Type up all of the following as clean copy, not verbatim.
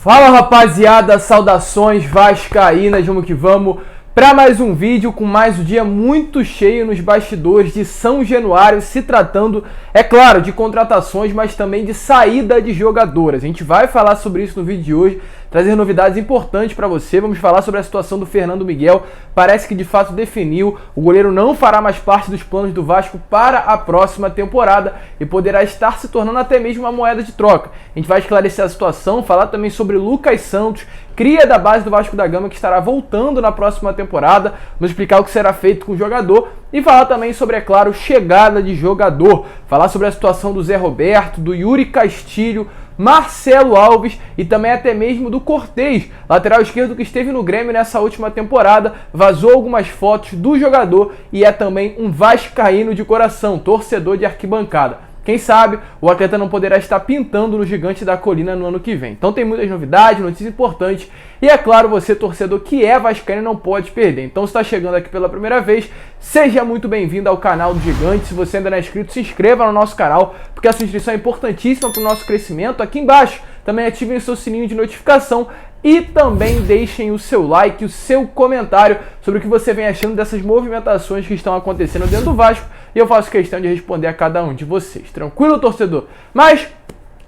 Fala rapaziada, saudações vascaínas, vamos que vamos para mais um vídeo com mais um dia muito cheio nos bastidores de São Januário, se tratando, é claro, de contratações, mas também de saída de jogadoras. A gente vai falar sobre isso no vídeo de hoje, trazer novidades importantes para você. Vamos falar sobre a situação do Fernando Miguel, parece que de fato definiu, o goleiro não fará mais parte dos planos do Vasco para a próxima temporada e poderá estar se tornando até mesmo uma moeda de troca. A gente vai esclarecer a situação, falar também sobre Lucas Santos, cria da base do Vasco da Gama, que estará voltando na próxima temporada, vamos explicar o que será feito com o jogador e falar também sobre, é claro, chegada de jogador, falar sobre a situação do Zé Roberto, do Yuri Castilho, Marcelo Alves e também até mesmo do Cortez, lateral esquerdo que esteve no Grêmio nessa última temporada, vazou algumas fotos do jogador e é também um vascaíno de coração, torcedor de arquibancada. Quem sabe o atleta não poderá estar pintando no Gigante da Colina no ano que vem. Então tem muitas novidades, notícias importantes e é claro, você torcedor que é vascaíno não pode perder. Então se está chegando aqui pela primeira vez, seja muito bem-vindo ao canal do Gigante. Se você ainda não é inscrito, se inscreva no nosso canal, porque a sua inscrição é importantíssima para o nosso crescimento. Aqui embaixo também ativem o seu sininho de notificação e também deixem o seu like, o seu comentário sobre o que você vem achando dessas movimentações que estão acontecendo dentro do Vasco. E eu faço questão de responder a cada um de vocês. Tranquilo, torcedor? Mas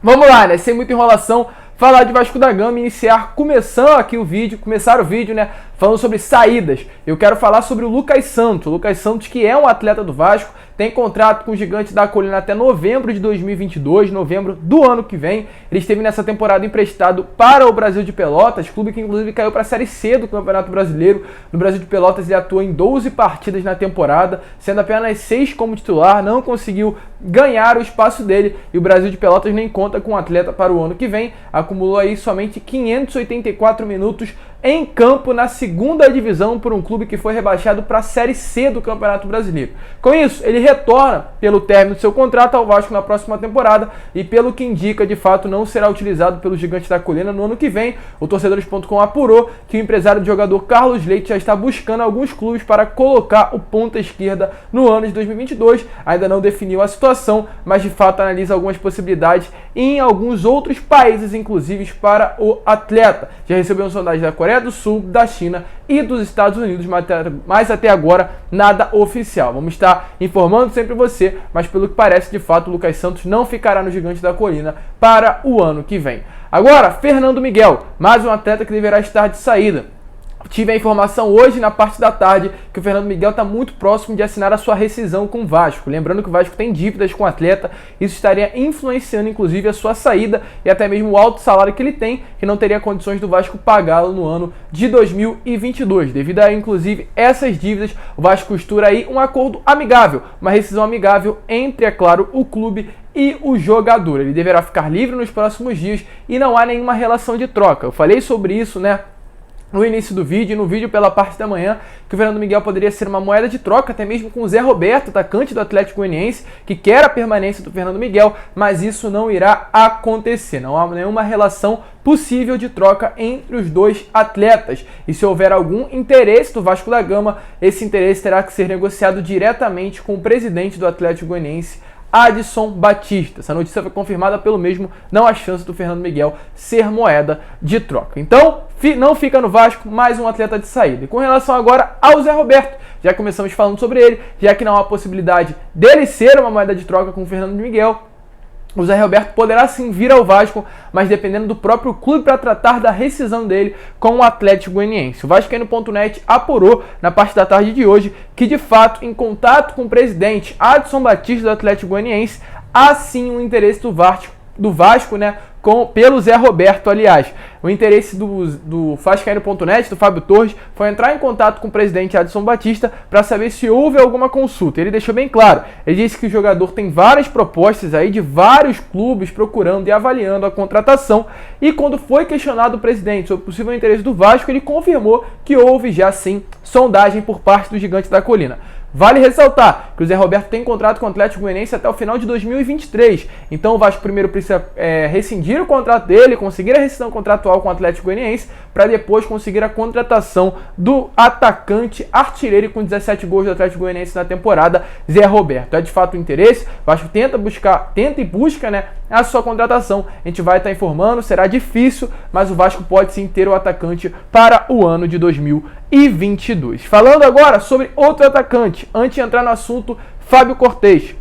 vamos lá, né? Sem muita enrolação, falar de Vasco da Gama e começar o vídeo, né? Falando sobre saídas. Eu quero falar sobre o Lucas Santos. O Lucas Santos, que é um atleta do Vasco, tem contrato com o Gigante da Colina até novembro de 2022, novembro do ano que vem. Ele esteve nessa temporada emprestado para o Brasil de Pelotas, clube que inclusive caiu para a Série C do Campeonato Brasileiro. No Brasil de Pelotas ele atuou em 12 partidas na temporada, sendo apenas 6 como titular, não conseguiu ganhar o espaço dele e o Brasil de Pelotas nem conta com o atleta para o ano que vem. Acumulou aí somente 584 minutos em campo na segunda divisão por um clube que foi rebaixado para a Série C do Campeonato Brasileiro. Com isso, ele retorna pelo término do seu contrato ao Vasco na próxima temporada e pelo que indica, de fato, não será utilizado pelo Gigante da Colina no ano que vem. O Torcedores.com apurou que o empresário do jogador Carlos Leite já está buscando alguns clubes para colocar o ponta esquerda no ano de 2022. Ainda não definiu a situação, mas de fato analisa algumas possibilidades em alguns outros países, inclusive para o atleta. Já recebeu uma sondagem da Coreia do Sul, da China e dos Estados Unidos, mas até agora nada oficial. Vamos estar informando sempre você, mas pelo que parece, de fato, o Lucas Santos não ficará no Gigante da Colina para o ano que vem. Agora, Fernando Miguel, mais um atleta que deverá estar de saída. Tive a informação hoje, na parte da tarde, que o Fernando Miguel está muito próximo de assinar a sua rescisão com o Vasco. Lembrando que o Vasco tem dívidas com o atleta, isso estaria influenciando inclusive a sua saída e até mesmo o alto salário que ele tem, que não teria condições do Vasco pagá-lo no ano de 2022. Devido a inclusive essas dívidas, o Vasco costura aí um acordo amigável, uma rescisão amigável entre, é claro, o clube e o jogador. Ele deverá ficar livre nos próximos dias e não há nenhuma relação de troca. Eu falei sobre isso, né, no início do vídeo, no vídeo pela parte da manhã, que o Fernando Miguel poderia ser uma moeda de troca, até mesmo com o Zé Roberto, atacante do Atlético Goianiense, que quer a permanência do Fernando Miguel, mas isso não irá acontecer. Não há nenhuma relação possível de troca entre os dois atletas. E se houver algum interesse do Vasco da Gama, esse interesse terá que ser negociado diretamente com o presidente do Atlético Goianiense, Adson Batista. Essa notícia foi confirmada pelo mesmo, não há chance do Fernando Miguel ser moeda de troca. Então, não fica no Vasco, mais um atleta de saída. E com relação agora ao Zé Roberto, já começamos falando sobre ele, já que não há possibilidade dele ser uma moeda de troca com o Fernando Miguel, o Zé Roberto poderá sim vir ao Vasco, mas dependendo do próprio clube para tratar da rescisão dele com o Atlético Goianiense. O Vascaíno.net apurou na parte da tarde de hoje que, de fato, em contato com o presidente Adson Batista do Atlético Goianiense, há sim um interesse do Vasco, né, pelo Zé Roberto, aliás. O interesse do Vascaíno.net, do Fábio Torres, foi entrar em contato com o presidente Adson Batista para saber se houve alguma consulta. Ele deixou bem claro, ele disse que o jogador tem várias propostas aí de vários clubes procurando e avaliando a contratação, e quando foi questionado o presidente sobre o possível interesse do Vasco, ele confirmou que houve já sim sondagem por parte do Gigante da Colina. Vale ressaltar que o Zé Roberto tem contrato com o Atlético Goianiense até o final de 2023. Então o Vasco primeiro precisa rescindir o contrato dele, conseguir a rescisão contratual com o Atlético Goianiense, para depois conseguir a contratação do atacante artilheiro com 17 gols do Atlético Goianiense na temporada, Zé Roberto. É de fato o interesse. O Vasco tenta e busca, né, a sua contratação. A gente vai estar informando, será difícil, mas o Vasco pode sim ter o atacante para o ano de 2022. Falando agora sobre outro atacante, antes de entrar no assunto Fábio Cortez.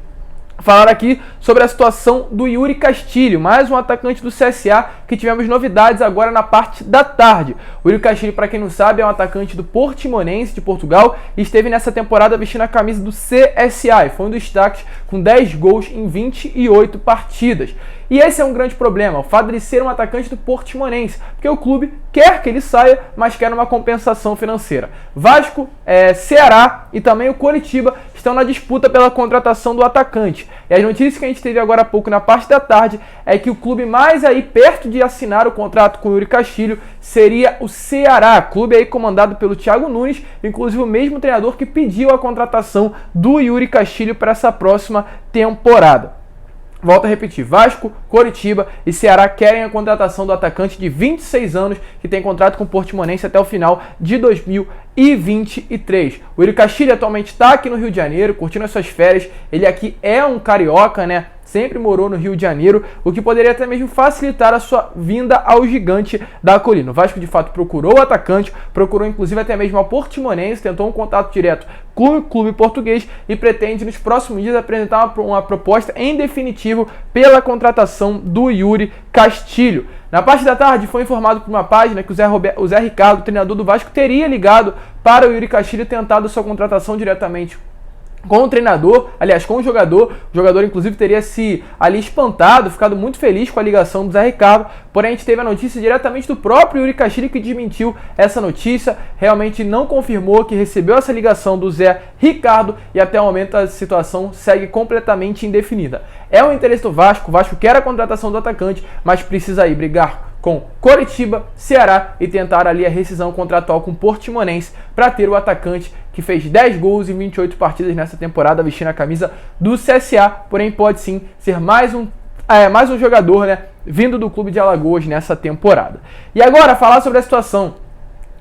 Falar aqui sobre a situação do Yuri Castilho, mais um atacante do CSA que tivemos novidades agora na parte da tarde. O Yuri Castilho, para quem não sabe, é um atacante do Portimonense de Portugal e esteve nessa temporada vestindo a camisa do CSA e foi um dos destaques com 10 gols em 28 partidas. E esse é um grande problema, o fato de ele ser um atacante do Portimonense, porque o clube quer que ele saia, mas quer uma compensação financeira. Vasco, Ceará e também o Coritiba estão na disputa pela contratação do atacante. E as notícias que a gente teve agora há pouco na parte da tarde é que o clube mais aí perto de assinar o contrato com o Yuri Castilho seria o Ceará, clube aí comandado pelo Thiago Nunes, inclusive o mesmo treinador que pediu a contratação do Yuri Castilho para essa próxima temporada. Volto a repetir, Vasco, Coritiba e Ceará querem a contratação do atacante de 26 anos que tem contrato com o Portimonense até o final de 2023. O Yuri Castilho atualmente está aqui no Rio de Janeiro, curtindo as suas férias. Ele aqui é um carioca, né? Sempre morou no Rio de Janeiro, o que poderia até mesmo facilitar a sua vinda ao gigante da colina. O Vasco, de fato, procurou o atacante, procurou inclusive até mesmo ao Portimonense, tentou um contato direto com o clube português e pretende nos próximos dias apresentar uma proposta em definitivo pela contratação do Yuri Castilho. Na parte da tarde foi informado por uma página que o Zé Ricardo, treinador do Vasco, teria ligado para o Yuri Castilho e tentado sua contratação diretamente com o treinador, aliás, com o jogador inclusive teria se ali espantado, ficado muito feliz com a ligação do Zé Ricardo, porém a gente teve a notícia diretamente do próprio Yuri Castilho que desmentiu essa notícia, realmente não confirmou que recebeu essa ligação do Zé Ricardo e até o momento a situação segue completamente indefinida. É o interesse do Vasco, o Vasco quer a contratação do atacante, mas precisa aí brigar com Coritiba, Ceará e tentar ali a rescisão contratual com o Portimonense para ter o atacante que fez 10 gols em 28 partidas nessa temporada vestindo a camisa do CSA, porém pode sim ser mais um jogador, né, vindo do clube de Alagoas nessa temporada. E agora falar sobre a situação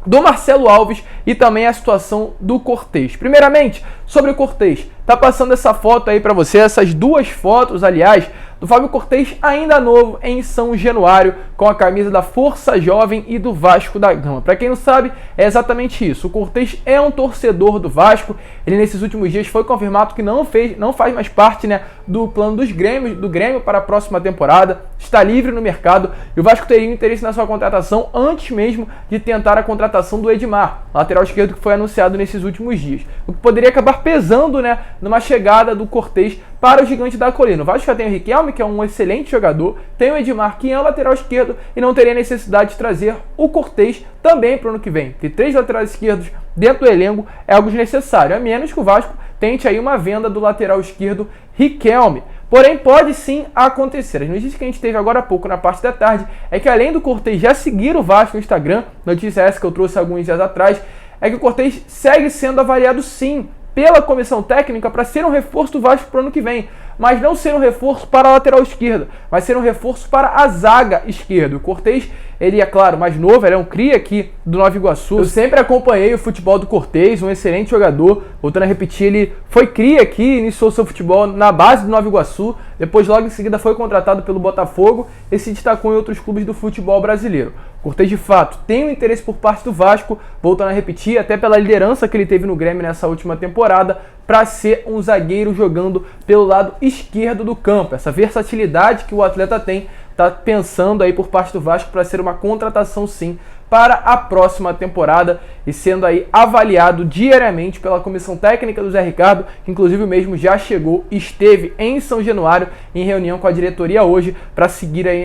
do Marcelo Alves e também a situação do Cortez. Primeiramente, sobre o Cortez, tá passando essa foto aí para você, essas duas fotos, aliás, do Fábio Cortez ainda novo em São Januário com a camisa da Força Jovem e do Vasco da Gama. Para quem não sabe, é exatamente isso. O Cortez é um torcedor do Vasco. Ele nesses últimos dias foi confirmado que não faz mais parte, né, do plano do Grêmio para a próxima temporada. Está livre no mercado e o Vasco teria interesse na sua contratação antes mesmo de tentar a contratação do Edmar, lateral esquerdo que foi anunciado nesses últimos dias. O que poderia acabar pesando, né, numa chegada do Cortez para o gigante da colina. O Vasco já tem o Riquelme, que é um excelente jogador, tem o Edmar, que é o lateral esquerdo, e não teria necessidade de trazer o Cortez também para o ano que vem. Ter 3 laterais esquerdos dentro do elenco é algo desnecessário, a menos que o Vasco tente aí uma venda do lateral esquerdo Riquelme. Porém, pode sim acontecer. As notícias que a gente teve agora há pouco na parte da tarde é que além do Cortez já seguir o Vasco no Instagram, notícia essa que eu trouxe alguns dias atrás, é que o Cortez segue sendo avaliado sim pela comissão técnica para ser um reforço do Vasco para o ano que vem, mas não ser um reforço para a lateral esquerda, mas ser um reforço para a zaga esquerda. O Cortez, ele é claro, mais novo, ele é um cria aqui do Nova Iguaçu. Eu sempre acompanhei o futebol do Cortez, um excelente jogador. Voltando a repetir, ele foi cria aqui, iniciou seu futebol na base do Nova Iguaçu, depois logo em seguida foi contratado pelo Botafogo e se destacou em outros clubes do futebol brasileiro. Cortez, de fato, tem um interesse por parte do Vasco, voltando a repetir, até pela liderança que ele teve no Grêmio nessa última temporada, para ser um zagueiro jogando pelo lado esquerdo do campo. Essa versatilidade que o atleta tem, está pensando aí por parte do Vasco para ser uma contratação sim para a próxima temporada e sendo aí avaliado diariamente pela comissão técnica do Zé Ricardo, que inclusive o mesmo já chegou e esteve em São Januário em reunião com a diretoria hoje para seguir aí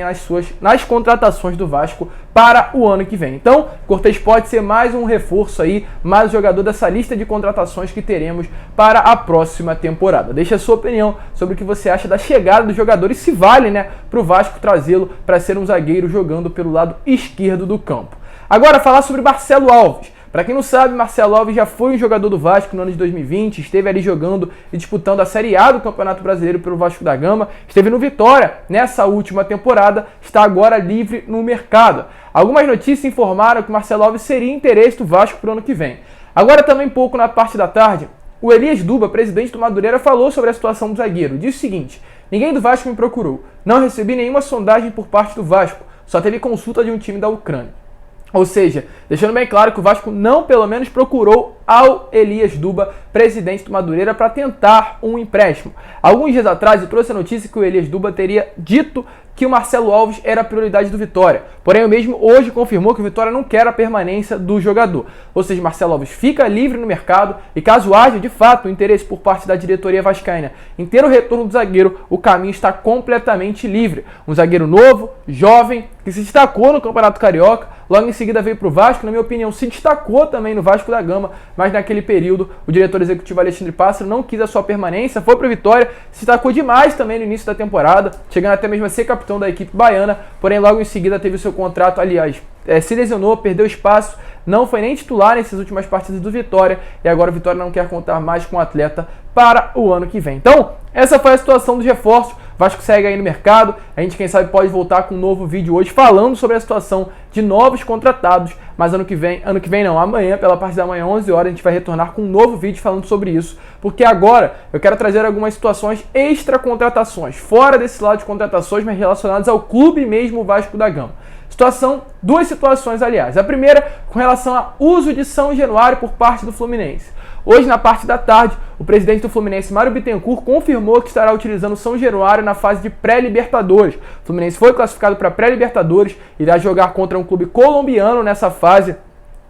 nas contratações do Vasco para o ano que vem. Então, Cortez pode ser mais um reforço aí, mais um jogador dessa lista de contratações que teremos para a próxima temporada. Deixa a sua opinião sobre o que você acha da chegada do jogador e se vale, né, para o Vasco trazê-lo para ser um zagueiro jogando pelo lado esquerdo do campo. Agora, falar sobre Marcelo Alves. Para quem não sabe, Marcelo Alves já foi um jogador do Vasco no ano de 2020, esteve ali jogando e disputando a Série A do Campeonato Brasileiro pelo Vasco da Gama, esteve no Vitória nessa última temporada, está agora livre no mercado. Algumas notícias informaram que Marcelo Alves seria interesse do Vasco para o ano que vem. Agora também pouco na parte da tarde, o Elias Duba, presidente do Madureira, falou sobre a situação do zagueiro. Disse o seguinte: Ninguém do Vasco me procurou. Não recebi nenhuma sondagem por parte do Vasco. Só teve consulta de um time da Ucrânia. Ou seja, deixando bem claro que o Vasco não, pelo menos, procurou ao Elias Duba, presidente do Madureira, para tentar um empréstimo. Alguns dias atrás eu trouxe a notícia que o Elias Duba teria dito que o Marcelo Alves era a prioridade do Vitória. Porém, o mesmo hoje confirmou que o Vitória não quer a permanência do jogador. Ou seja, Marcelo Alves fica livre no mercado e caso haja, de fato, um interesse por parte da diretoria vascaína em ter o retorno do zagueiro, o caminho está completamente livre. Um zagueiro novo, jovem, que se destacou no Campeonato Carioca, logo em seguida veio para o Vasco, na minha opinião, se destacou também no Vasco da Gama, mas naquele período o diretor executivo Alexandre Pássaro não quis a sua permanência, foi para o Vitória, se destacou demais também no início da temporada, chegando até mesmo a ser capitão da equipe baiana, porém logo em seguida teve o seu contrato, aliás, se lesionou, perdeu espaço, não foi nem titular nessas últimas partidas do Vitória e agora o Vitória não quer contar mais com o atleta para o ano que vem. Então, essa foi a situação dos reforços. Vasco segue aí no mercado. A gente, quem sabe, pode voltar com um novo vídeo hoje falando sobre a situação de novos contratados. Mas ano que vem não, amanhã, pela parte da manhã, 11 horas, a gente vai retornar com um novo vídeo falando sobre isso. Porque agora eu quero trazer algumas situações extra-contratações, fora desse lado de contratações, mas relacionadas ao clube mesmo, o Vasco da Gama. Duas situações, aliás. A primeira, com relação ao uso de São Januário por parte do Fluminense. Hoje, na parte da tarde, o presidente do Fluminense, Mário Bittencourt, confirmou que estará utilizando São Januário na fase de pré-Libertadores. O Fluminense foi classificado para pré-Libertadores, irá jogar contra um clube colombiano nessa fase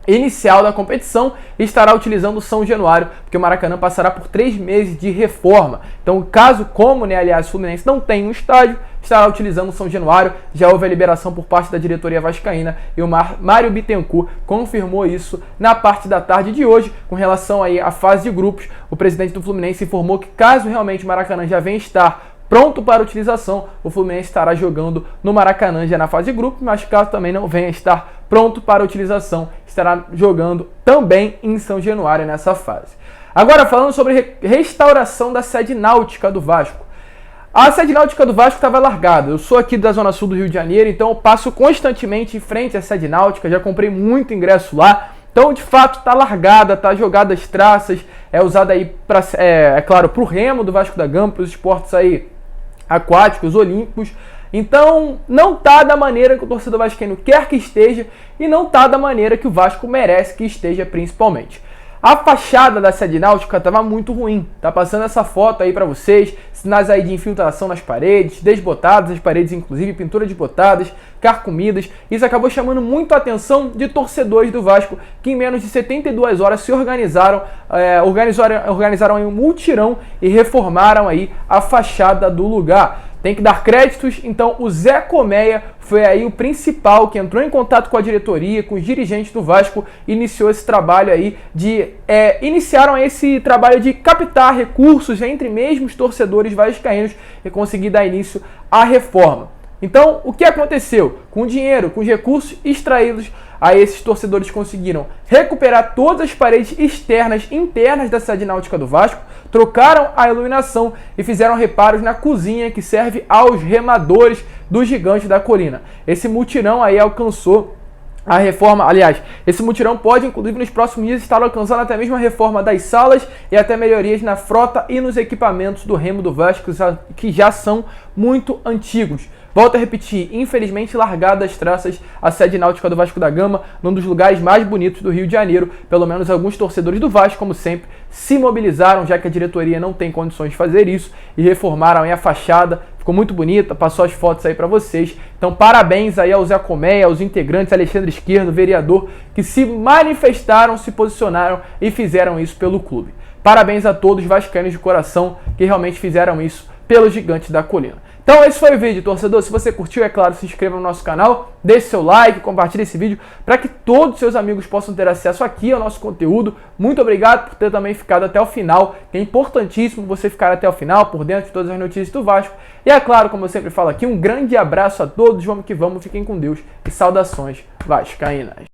inicial da competição e estará utilizando o São Januário, porque o Maracanã passará por 3 meses de reforma. Então, caso como, aliás, o Fluminense não tem um estádio, estará utilizando o São Januário. Já houve a liberação por parte da diretoria vascaína e o Mário Bittencourt confirmou isso na parte da tarde de hoje. Com relação aí à fase de grupos, o presidente do Fluminense informou que caso realmente o Maracanã já venha estar pronto para utilização, o Fluminense estará jogando no Maracanã já na fase de grupo, mas caso também não venha estar pronto para utilização, estará jogando também em São Januário nessa fase. Agora, falando sobre restauração da sede náutica do Vasco. A sede náutica do Vasco estava largada. Eu sou aqui da Zona Sul do Rio de Janeiro, então eu passo constantemente em frente à sede náutica, já comprei muito ingresso lá. Então, de fato, está largada, está jogada as traças, é usada aí, claro, para o remo do Vasco da Gama, para os esportes aí aquáticos, olímpicos. Então, não está da maneira que o torcedor vascaíno quer que esteja e não está da maneira que o Vasco merece que esteja, principalmente. A fachada da sede náutica estava muito ruim. Tá passando essa foto aí para vocês, sinais aí de infiltração nas paredes, desbotadas as paredes, inclusive pintura desbotadas, carcomidas. Isso acabou chamando muito a atenção de torcedores do Vasco, que em menos de 72 horas se organizaram aí um mutirão e reformaram aí a fachada do lugar. Tem que dar créditos, então o Zé Colmeia foi aí o principal que entrou em contato com a diretoria, com os dirigentes do Vasco, iniciou esse trabalho aí iniciaram esse trabalho de captar recursos entre mesmo os torcedores vascaínos e conseguir dar início à reforma. Então, o que aconteceu? Com o dinheiro, com os recursos extraídos, aí esses torcedores conseguiram recuperar todas as paredes externas e internas da sede náutica do Vasco, trocaram a iluminação e fizeram reparos na cozinha que serve aos remadores do Gigante da Colina. Esse mutirão aí alcançou a reforma, aliás, esse mutirão pode, inclusive, nos próximos dias estar alcançando até mesmo a reforma das salas e até melhorias na frota e nos equipamentos do remo do Vasco, que já são muito antigos. Volto a repetir, infelizmente largadas as traças, a sede náutica do Vasco da Gama, num dos lugares mais bonitos do Rio de Janeiro. Pelo menos alguns torcedores do Vasco, como sempre, se mobilizaram, já que a diretoria não tem condições de fazer isso, e reformaram aí a fachada. Ficou muito bonita, passou as fotos aí para vocês. Então, parabéns aí ao Zé Colmeia, aos integrantes, Alexandre Esquerdo, vereador, que se manifestaram, se posicionaram e fizeram isso pelo clube. Parabéns a todos os vascaínos de coração que realmente fizeram isso pelo Gigante da Colina. Então esse foi o vídeo, torcedor. Se você curtiu, é claro, se inscreva no nosso canal, deixe seu like, compartilhe esse vídeo para que todos os seus amigos possam ter acesso aqui ao nosso conteúdo. Muito obrigado por ter também ficado até o final, que é importantíssimo você ficar até o final, por dentro de todas as notícias do Vasco. E é claro, como eu sempre falo aqui, um grande abraço a todos, vamos que vamos, fiquem com Deus e saudações vascaínas.